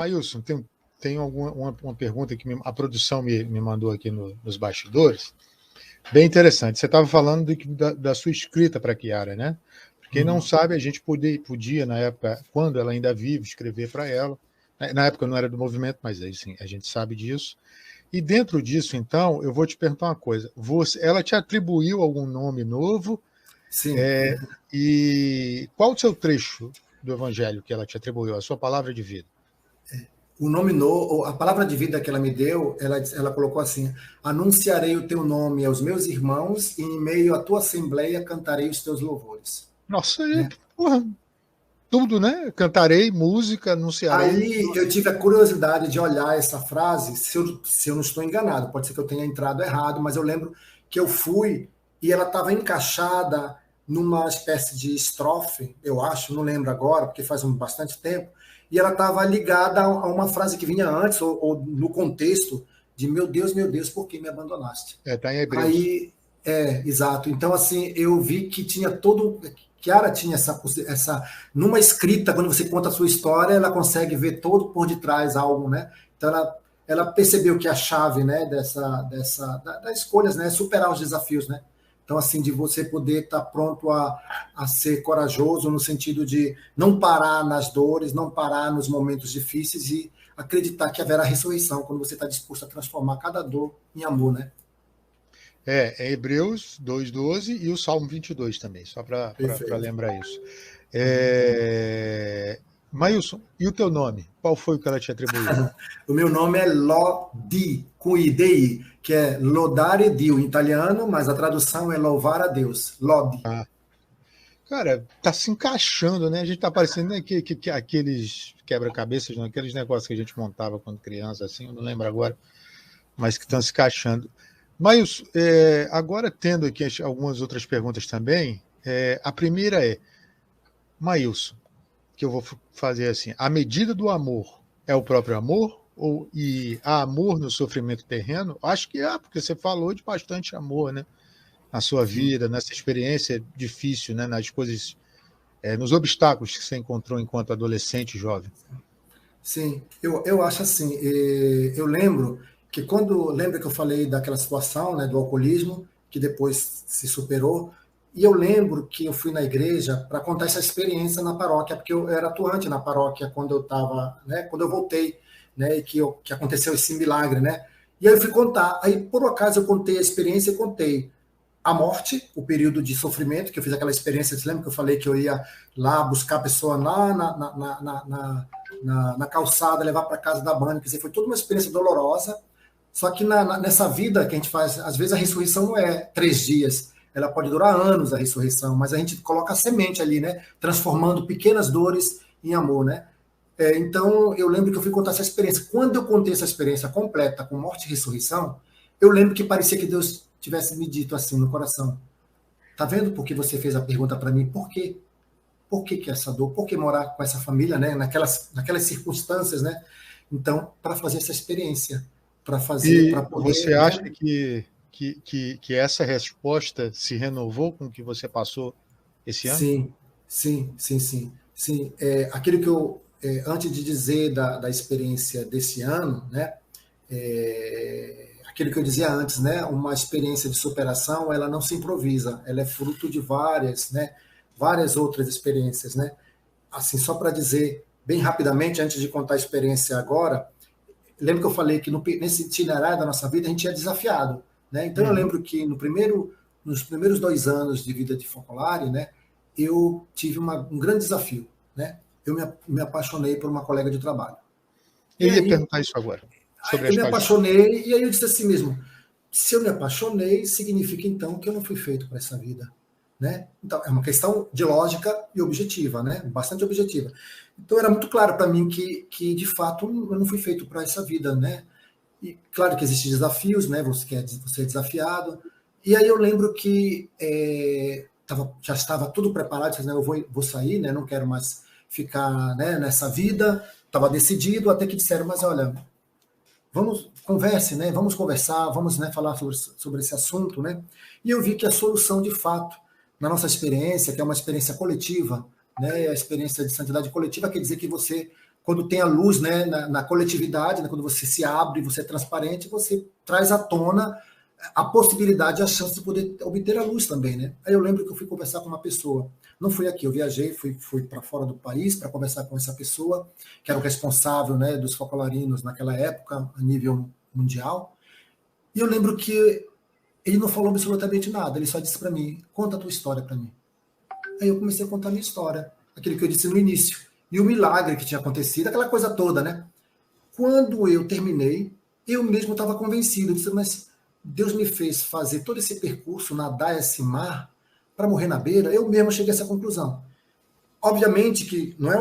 Maílson, tem uma pergunta que a produção me mandou aqui nos bastidores, bem interessante. Você estava falando da sua escrita para a Chiara, né? Quem não sabe, a gente podia, na época, quando ela ainda vive, escrever para ela. Na época eu não era do movimento, mas assim, a gente sabe disso. E dentro disso, então, eu vou te perguntar uma coisa. Ela te atribuiu algum nome novo? Sim. E qual o seu trecho do Evangelho que ela te atribuiu, a sua palavra de vida? O nome a palavra de vida que ela me deu, ela colocou assim: anunciarei o teu nome aos meus irmãos e em meio à tua assembleia cantarei os teus louvores. Nossa, porra, tudo, né? Cantarei, música, anunciarei. Aí eu tive a curiosidade de olhar essa frase, se eu não estou enganado, pode ser que eu tenha entrado errado, mas eu lembro que eu fui e ela estava encaixada numa espécie de estrofe, eu acho, não lembro agora, porque faz bastante tempo, e ela estava ligada a uma frase que vinha antes, ou no contexto de meu Deus, por que me abandonaste? Está em Hebreus. Aí, exato. Então, assim, eu vi que tinha Chiara tinha essa. Numa escrita, quando você conta a sua história, ela consegue ver todo por detrás algo, né? Então, ela percebeu que a chave, né, das escolhas, né, é superar os desafios, né? Então, assim, de você poder estar pronto a ser corajoso no sentido de não parar nas dores, não parar nos momentos difíceis e acreditar que haverá ressurreição quando você está disposto a transformar cada dor em amor, né? É Hebreus 2:12 e o Salmo 22 também, só para lembrar isso. Maílson, e o teu nome? Qual foi o que ela te atribuiu? O meu nome é Lodi, com I-D-I, que é Lodare Dio em italiano, mas a tradução é louvar a Deus. Lodi. Cara, tá se encaixando, né? A gente tá parecendo, né, que aqueles quebra-cabeças, não, aqueles negócios que a gente montava quando criança, assim, eu não lembro agora, mas que estão se encaixando. Mas, agora tendo aqui algumas outras perguntas também, a primeira é, Maílson, que eu vou fazer assim, a medida do amor é o próprio amor? E há amor no sofrimento terreno? Acho que há, porque você falou de bastante amor, né? Na sua vida, nessa experiência difícil, né? Nas coisas, nos obstáculos que você encontrou enquanto adolescente e jovem. Sim, eu acho assim, eu lembro que lembra que eu falei daquela situação, né, do alcoolismo, que depois se superou, e eu lembro que eu fui na igreja para contar essa experiência na paróquia, porque eu era atuante na paróquia quando eu estava, né, quando eu voltei, né, e que aconteceu esse milagre, né, e aí eu fui contar, aí por acaso eu contei a experiência e contei a morte, o período de sofrimento, que eu fiz aquela experiência, você lembra que eu falei que eu ia lá buscar a pessoa lá na calçada, levar para casa da banda, quer dizer, foi toda uma experiência dolorosa, só que nessa vida que a gente faz, às vezes a ressurreição não é 3 dias, ela pode durar anos a ressurreição, mas a gente coloca a semente ali, né, transformando pequenas dores em amor, né. Então, eu lembro que eu fui contar essa experiência. Quando eu contei essa experiência completa, com morte e ressurreição, eu lembro que parecia que Deus tivesse me dito assim no coração: tá vendo por que você fez a pergunta para mim? Por quê? Por que essa dor? Por que morar com essa família, né? Naquelas circunstâncias, né? Então, para fazer essa experiência, para poder. Você acha, né, que essa resposta se renovou com o que você passou esse ano? Sim. Aquilo que eu, antes de dizer da experiência desse ano, né? Aquilo que eu dizia antes, né? Uma experiência de superação, ela não se improvisa, ela é fruto de várias outras experiências, né? Assim, só para dizer bem rapidamente, antes de contar a experiência agora, lembro que eu falei que nesse itinerário da nossa vida a gente é desafiado, né? Então eu lembro que nos primeiros 2 anos de vida de Focolare, né? Eu tive um grande desafio, né? Eu me apaixonei por uma colega de trabalho. Eu ia perguntar isso agora. Eu me apaixonei, e aí eu disse assim mesmo: se eu me apaixonei, significa então que eu não fui feito para essa vida, né? Então, é uma questão de lógica e objetiva, né? Bastante objetiva. Então, era muito claro para mim que, de fato, eu não fui feito para essa vida, né? E claro que existem desafios, né? Você é desafiado. E aí eu lembro que já estava tudo preparado, né? Eu vou sair, né? Não quero mais ficar, né, nessa vida. Estava decidido, até que disseram: mas olha, converse, né? Vamos conversar, vamos, né, falar sobre esse assunto, né? E eu vi que a solução, de fato, na nossa experiência, que é uma experiência coletiva, né? A experiência de santidade coletiva quer dizer que você quando tem a luz, né, na coletividade, né, quando você se abre, você é transparente, você traz à tona a possibilidade, a chance de poder obter a luz também, né? Aí eu lembro que eu fui conversar com uma pessoa, não fui aqui, eu viajei, fui para fora do país para conversar com essa pessoa, que era o responsável, né, dos focolarinos naquela época, a nível mundial, e eu lembro que ele não falou absolutamente nada, ele só disse para mim, conta a tua história para mim. Aí eu comecei a contar a minha história, aquele que eu disse no início, e o milagre que tinha acontecido, aquela coisa toda, né? Quando eu terminei, eu mesmo estava convencido, eu disse, mas Deus me fez fazer todo esse percurso, nadar esse mar, para morrer na beira, eu mesmo cheguei a essa conclusão. Obviamente que não é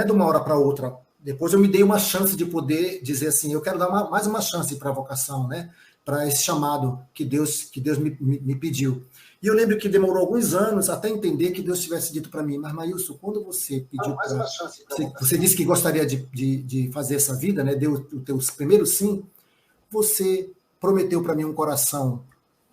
de uma hora para outra. Depois eu me dei uma chance de poder dizer assim, eu quero dar mais uma chance para a vocação, né? Para esse chamado que Deus me pediu. E eu lembro que demorou alguns anos até entender que Deus tivesse dito para mim, mas Maílson, quando você pediu mais uma chance, você disse que gostaria de fazer essa vida, né? Deu o teu primeiro sim, você prometeu para mim um coração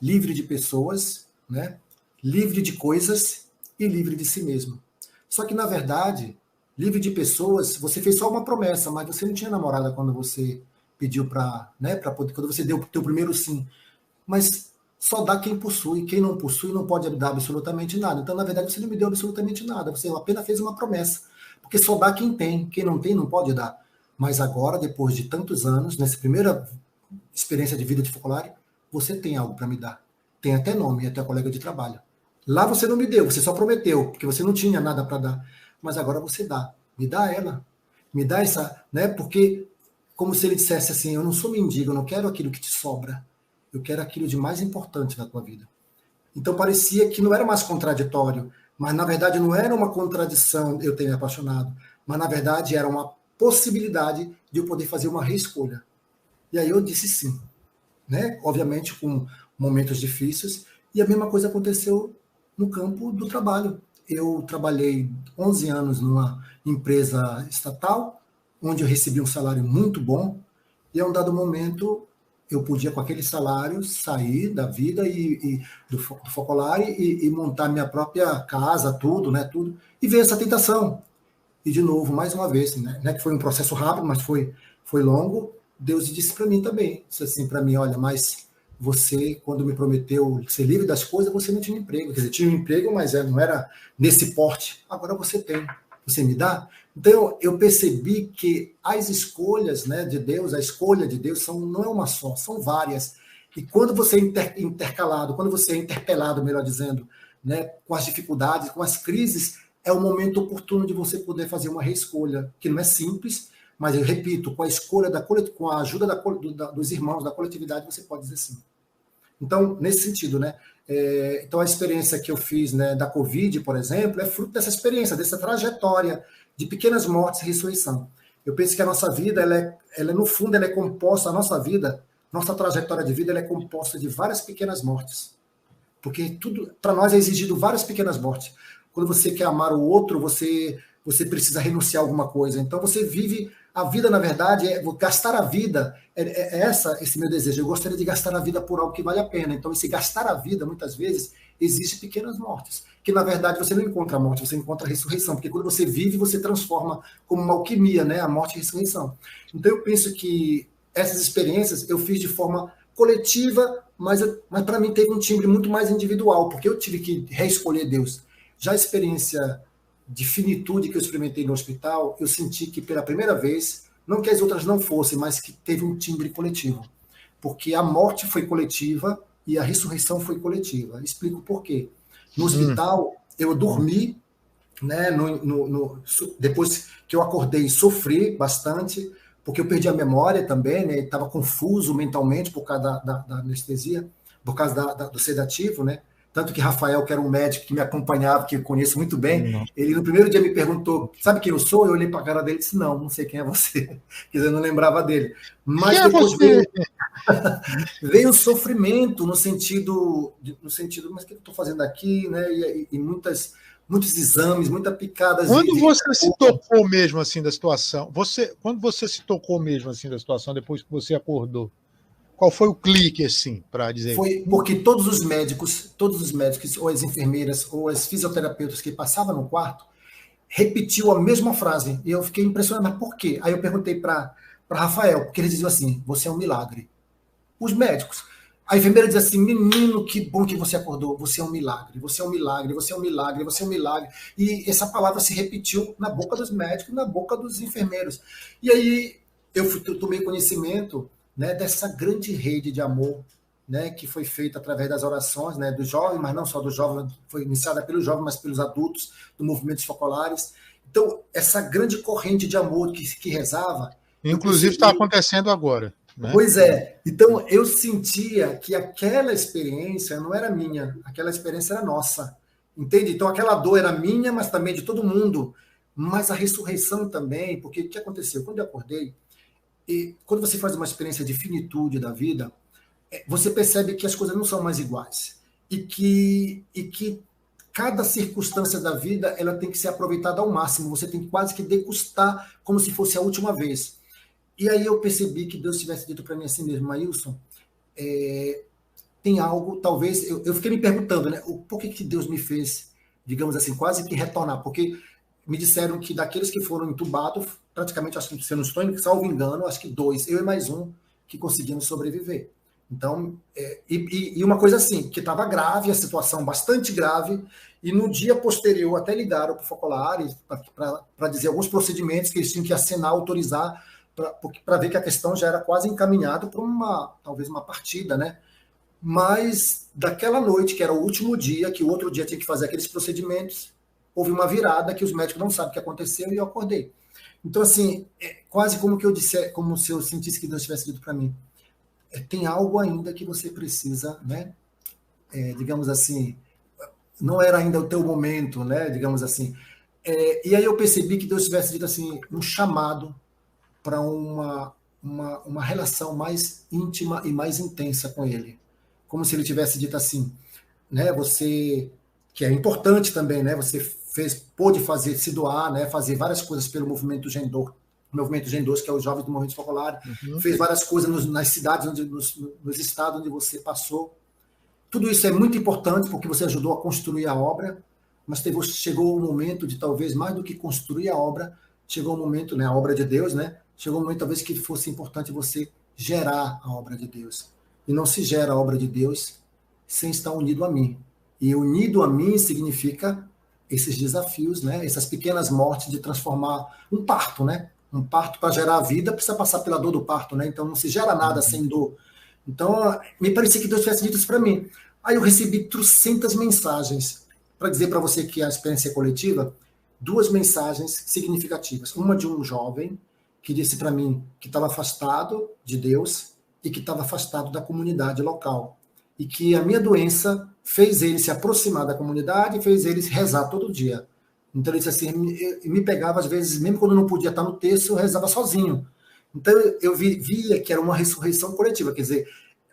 livre de pessoas, né? Livre de coisas e livre de si mesmo. Só que, na verdade, livre de pessoas, você fez só uma promessa, mas você não tinha namorada quando você pediu para, né, poder, quando você deu o teu primeiro sim. Mas só dá quem possui, quem não possui não pode dar absolutamente nada. Então, na verdade, você não me deu absolutamente nada, você apenas fez uma promessa. Porque só dá quem não tem não pode dar. Mas agora, depois de tantos anos, nessa primeira experiência de vida de focolare, você tem algo para me dar. Tem até nome, até colega de trabalho. Lá você não me deu, você só prometeu, porque você não tinha nada para dar. Mas agora você dá. Me dá ela. Me dá essa, né? Porque, como se ele dissesse assim, eu não sou mendigo, eu não quero aquilo que te sobra. Eu quero aquilo de mais importante na tua vida. Então parecia que não era mais contraditório, mas na verdade não era uma contradição eu ter me apaixonado, mas na verdade era uma possibilidade de eu poder fazer uma reescolha. E aí eu disse sim, né? Obviamente com momentos difíceis, e a mesma coisa aconteceu no campo do trabalho. Eu trabalhei 11 anos numa empresa estatal, onde eu recebi um salário muito bom, e a um dado momento eu podia, com aquele salário, sair da vida do focolare e montar minha própria casa, tudo, né, tudo, e ver essa tentação. E, de novo, mais uma vez, né, que foi um processo rápido, mas foi longo, Deus disse para mim também, disse assim para mim, olha, mas você, quando me prometeu ser livre das coisas, você não tinha emprego. Quer dizer, tinha um emprego, mas não era nesse porte. Agora você tem. Você me dá? Então, eu percebi que as escolhas, né, de Deus, a escolha de Deus, não é uma só, são várias. E quando você é intercalado, quando você é interpelado, melhor dizendo, né, com as dificuldades, com as crises, é o momento oportuno de você poder fazer uma reescolha, que não é simples, mas eu repito, com a escolha, com a ajuda dos irmãos, da coletividade, você pode dizer sim. Então, nesse sentido, né? Então, a experiência que eu fiz, né, da Covid, por exemplo, é fruto dessa experiência, dessa trajetória de pequenas mortes e ressurreição. Eu penso que a nossa vida, no fundo, ela é composta, a nossa vida, nossa trajetória de vida, ela é composta de várias pequenas mortes. Porque tudo, para nós, é exigido várias pequenas mortes. Quando você quer amar o outro, você precisa renunciar a alguma coisa. Então, você vive a vida, na verdade, gastar a vida, esse meu desejo. Eu gostaria de gastar a vida por algo que vale a pena. Então, esse gastar a vida, muitas vezes, existe pequenas mortes. Que, na verdade, você não encontra a morte, você encontra a ressurreição. Porque quando você vive, você transforma como uma alquimia, né? A morte e a ressurreição. Então, eu penso que essas experiências eu fiz de forma coletiva, mas para mim teve um timbre muito mais individual, porque eu tive que reescolher Deus. Já a experiência de finitude que eu experimentei no hospital, eu senti que pela primeira vez, não que as outras não fossem, mas que teve um timbre coletivo. Porque a morte foi coletiva e a ressurreição foi coletiva. Explico por quê. No hospital, eu dormi, né, depois que eu acordei, sofri bastante, porque eu perdi a memória também, né, estava confuso mentalmente por causa da anestesia, por causa do sedativo, né? Tanto que Rafael, que era um médico que me acompanhava, que eu conheço muito bem, ele no primeiro dia me perguntou, sabe quem eu sou? Eu olhei para a cara dele e disse, não sei quem é você. Quer dizer, eu não lembrava dele. Mas quem depois é veio o sofrimento, no sentido, mas o que eu estou fazendo aqui? Né? E muitos exames, muita picada. Quando você se tocou mesmo assim da situação, quando você se tocou mesmo assim da situação, depois que você acordou, qual foi o clique, assim, para dizer? Foi porque todos os médicos, ou as enfermeiras, ou as fisioterapeutas que passavam no quarto, repetiu a mesma frase. E eu fiquei impressionado, mas por quê? Aí eu perguntei para Rafael, porque eles diziam assim, você é um milagre. Os médicos. A enfermeira diz assim, menino, que bom que você acordou, você é um milagre, você é um milagre, você é um milagre, você é um milagre. E essa palavra se repetiu na boca dos médicos, na boca dos enfermeiros. E aí eu tomei conhecimento, né, dessa grande rede de amor, né, que foi feita através das orações, né, dos jovens, mas não só dos jovens, foi iniciada pelos jovens, mas pelos adultos, do movimento focolares. Então, essa grande corrente de amor que rezava, eu Inclusive está percebi. acontecendo agora, né? Pois é. Então, eu sentia que aquela experiência não era minha, aquela experiência era nossa. Entende? Então, aquela dor era minha, mas também de todo mundo. Mas a ressurreição também, porque o que aconteceu? Quando eu acordei, e quando você faz uma experiência de finitude da vida, você percebe que as coisas não são mais iguais. E que cada circunstância da vida ela tem que ser aproveitada ao máximo. Você tem quase que degustar como se fosse a última vez. E aí eu percebi que Deus tivesse dito para mim assim mesmo, Maílson, tem algo, talvez, eu fiquei me perguntando, né, por que Deus me fez, digamos assim, quase que retornar, porque me disseram que daqueles que foram entubados, praticamente, acho que se eu não estou, salvo engano, acho que 2, eu e mais um, que conseguimos sobreviver. Então, e uma coisa assim, que estava grave, a situação bastante grave, e no dia posterior até ligaram para o Focolares para dizer alguns procedimentos que eles tinham que assinar, autorizar, para ver que a questão já era quase encaminhada para talvez uma partida, né? Mas daquela noite, que era o último dia, que o outro dia tinha que fazer aqueles procedimentos, houve uma virada que os médicos não sabem o que aconteceu e eu acordei. Então, assim, quase como que eu disse, como se eu sentisse que Deus tivesse dito para mim, tem algo ainda que você precisa, né? Digamos assim, não era ainda o teu momento, né? Digamos assim. E aí eu percebi que Deus tivesse dito assim, um chamado para uma relação mais íntima e mais intensa com Ele. Como se Ele tivesse dito assim, né? Você, que é importante também, né? Você pôde fazer, se doar, né? Fazer várias coisas pelo movimento Gendor, o movimento Gen 2, que é o Jovens do Movimento Popular, fez várias coisas nas cidades, nos estados onde você passou. Tudo isso é muito importante porque você ajudou a construir a obra, mas chegou o momento de talvez mais do que construir a obra, chegou o momento, né, a obra de Deus, né? Chegou o momento talvez que fosse importante você gerar a obra de Deus. E não se gera a obra de Deus sem estar unido a mim. E unido a mim significa esses desafios, né? Essas pequenas mortes de transformar um parto, né? Um parto para gerar a vida precisa passar pela dor do parto, né? Então não se gera nada sem dor. Então me parecia que Deus tivesse dito isso para mim. Aí eu recebi trocentas mensagens para dizer para você que a experiência é coletiva, 2 mensagens significativas. Uma de um jovem que disse para mim que estava afastado de Deus e que estava afastado da comunidade local. E que a minha doença fez ele se aproximar da comunidade e fez ele rezar todo dia. Então ele disse assim, me pegava às vezes, mesmo quando eu não podia estar no texto, eu rezava sozinho. Então eu via que era uma ressurreição coletiva, quer dizer,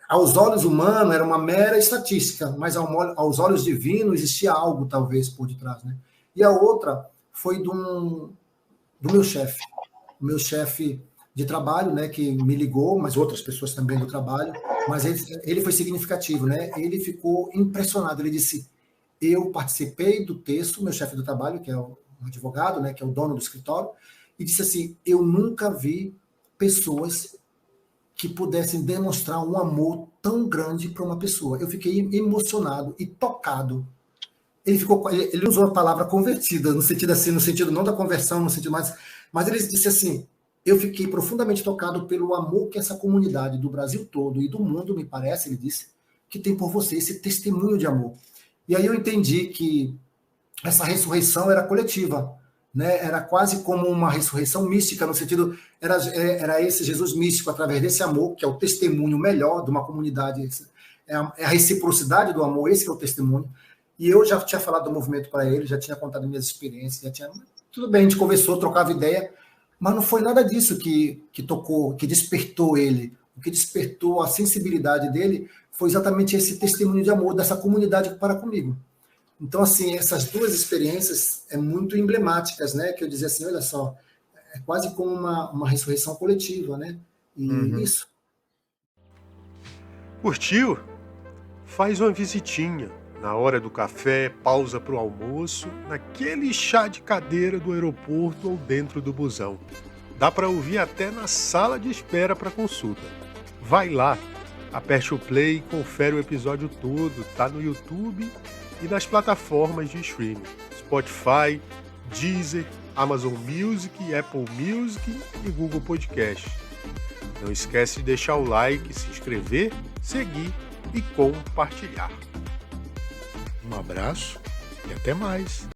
aos olhos humanos era uma mera estatística, mas aos olhos divinos existia algo talvez por detrás, né? E a outra foi do meu chefe. O meu chefe de trabalho, né, que me ligou, mas outras pessoas também do trabalho, mas ele foi significativo, né? Ele ficou impressionado. Ele disse: eu participei do texto, meu chefe do trabalho, que é um advogado, né, que é o dono do escritório, e disse assim: eu nunca vi pessoas que pudessem demonstrar um amor tão grande para uma pessoa. Eu fiquei emocionado e tocado. Ele usou a palavra convertida, no sentido assim, no sentido não da conversão, no sentido mais, mas ele disse assim: eu fiquei profundamente tocado pelo amor que essa comunidade do Brasil todo e do mundo, me parece, ele disse, que tem por você, esse testemunho de amor. E aí eu entendi que essa ressurreição era coletiva, né? Era quase como uma ressurreição mística, no sentido, era esse Jesus místico, através desse amor, que é o testemunho melhor de uma comunidade, é a reciprocidade do amor, esse que é o testemunho. E eu já tinha falado do movimento para ele, já tinha contado minhas experiências, já tinha, tudo bem, a gente conversou, trocava ideia, mas não foi nada disso que tocou, que despertou ele. O que despertou a sensibilidade dele foi exatamente esse testemunho de amor dessa comunidade para comigo. Então, assim, essas 2 experiências muito emblemáticas, né? Que eu dizia assim, olha só, é quase como uma ressurreição coletiva, né? E isso. Curtiu? Faz uma visitinha na hora do café, pausa para o almoço, naquele chá de cadeira do aeroporto ou dentro do busão. Dá para ouvir até na sala de espera para consulta. Vai lá, aperte o play e confere o episódio todo, tá no YouTube e nas plataformas de streaming, Spotify, Deezer, Amazon Music, Apple Music e Google Podcast. Não esquece de deixar o like, se inscrever, seguir e compartilhar. Um abraço e até mais!